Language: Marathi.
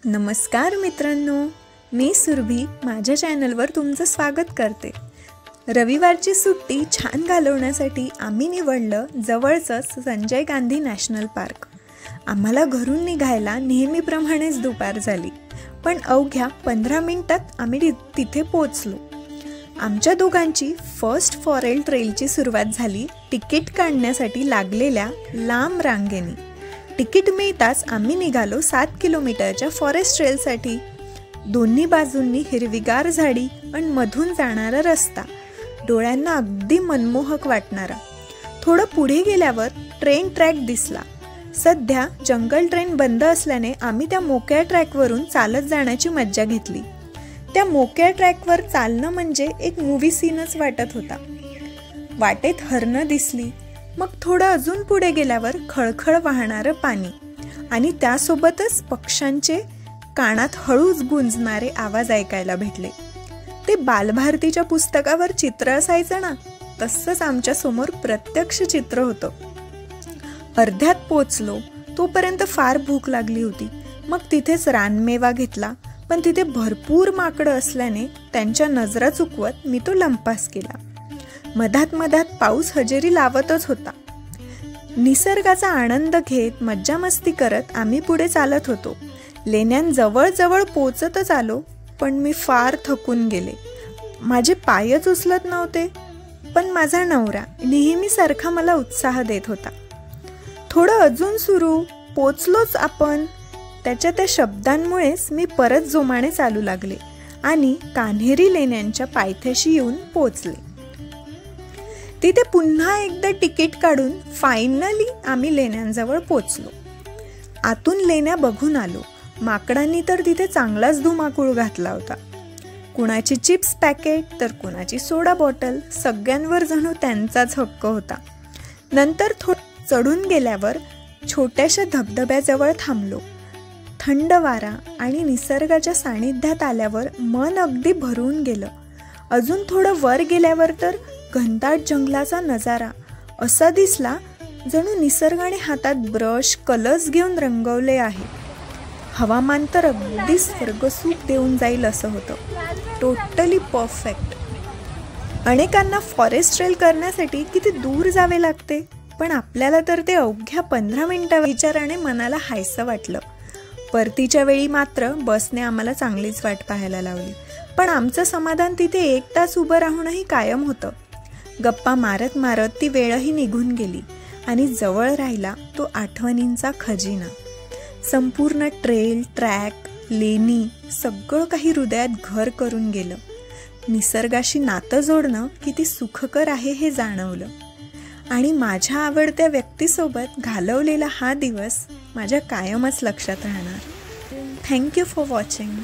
नमस्कार मित्रांनो, मी सुरभी माझ्या चॅनलवर तुमचं स्वागत करते। रविवारची सुट्टी छान घालवण्यासाठी आम्ही निवडलं जवळचंच संजय गांधी नॅशनल पार्क। आम्हाला घरून निघायला नेहमीप्रमाणेच दुपार झाली, पण अवघ्या 15 मिनिटात आम्ही तिथे पोहोचलो। आमच्या दोघांची फर्स्ट फॉरेल ट्रेलची सुरुवात झाली तिकीट काढण्यासाठी लागलेल्या लांब रांगेने। तिकीट मिळताच आम्ही निघालो 7 किलोमीटरच्या फॉरेस्ट ट्रेलसाठी। दोन्ही बाजूंनी हिरवीगार झाडी आणि मधून जाणारा रस्ता, डोळ्यांना अगदी मनमोहक वाटणारा। थोडं पुढे गेल्यावर ट्रेन ट्रॅक दिसला। सध्या जंगल ट्रेन बंद असल्याने आम्ही त्या मोकळ्या ट्रॅकवरून चालत जाण्याची मज्जा घेतली। त्या मोकळ्या ट्रॅकवर चालणं म्हणजे एक मूवी सीनच वाटत होता। वाटेत हरणं दिसली, मग थोडं अजून पुढे गेल्यावर खळखळ वाहणारं पाणी आणि त्यासोबतच पक्ष्यांचे कानात हळूच गुंजणारे आवाज ऐकायला भेटले। ते बालभारतीच्या पुस्तकावर चित्र असायचं ना, तसंच आमच्या समोर प्रत्यक्ष चित्र होतं। अर्ध्यात पोचलो तोपर्यंत फार भूक लागली होती। मग तिथेच रानमेवा घेतला, पण तिथे भरपूर माकडं असल्याने त्यांच्या नजरा चुकवत मी तो लंपास केला। मधात पाऊस हजेरी लावतच होता। निसर्गाचा आनंद घेत मज्जा मस्ती करत आम्ही पुढे चालत होतो। लेण्यांजवळ पोचतच आलो, पण मी फार थकून गेले। माझे पायच उचलत नव्हते, पण माझा नवरा नेहमीसारखा मला उत्साह देत होता। थोडं अजून सुरू, पोचलोच आपण, त्याच्या त्या शब्दांमुळेच मी परत जोमाने चालू लागले आणि कान्हेरी लेण्यांच्या पायथ्याशी येऊन पोचले। तिथे पुन्हा एकदा तिकीट काढून फायनली आम्ही लेण्यांजवळ पोचलो। आतून लेण्या बघून आलो। माकडांनी तर तिथे चांगलाच धुमाकूळ घातला होता। कुणाची चिप्स पॅकेट तर कुणाची सोडा बॉटल, सगळ्यांवर जणू त्यांचाच हक्क होता। नंतर थोडं चढून गेल्यावर छोट्याशा धबधब्याजवळ थांबलो। थंड वारा आणि निसर्गाच्या सानिध्यात आल्यावर मन अगदी भरून गेलं। अजून थोडं वर गेल्यावर तर घनदाट जंगलाचा नजारा असा दिसला जणू निसर्गाने हातात ब्रश कलर्स घेऊन रंगवले आहे। हवामान तर अगदी स्वर्गसुख देऊन जाईल असं होतं। Totally perfect. अनेकांना फॉरेस्ट ट्रेल करण्यासाठी किती दूर जावे लागते, पण आपल्याला तर ते अवघ्या 15 मिनिटा विचाराने मनाला हायसं वाटलं। परतीच्या वेळी मात्र बसने आम्हाला चांगलीच वाट पाहायला लावली, पण आमचं समाधान तिथे 1 तास उभं राहूनही कायम होतं। गप्पा मारत मारत ती वेळही निघून गेली आणि जवळ राहिला तो आठवणींचा खजिना। संपूर्ण ट्रेल, ट्रॅक, लेणी सगळं काही हृदयात घर करून गेलं। निसर्गाशी नातं जोडणं किती सुखकर आहे हे जाणवलं आणि माझ्या आवडत्या व्यक्तीसोबत घालवलेला हा दिवस माझ्या कायमच लक्षात राहणार। Thank you for watching.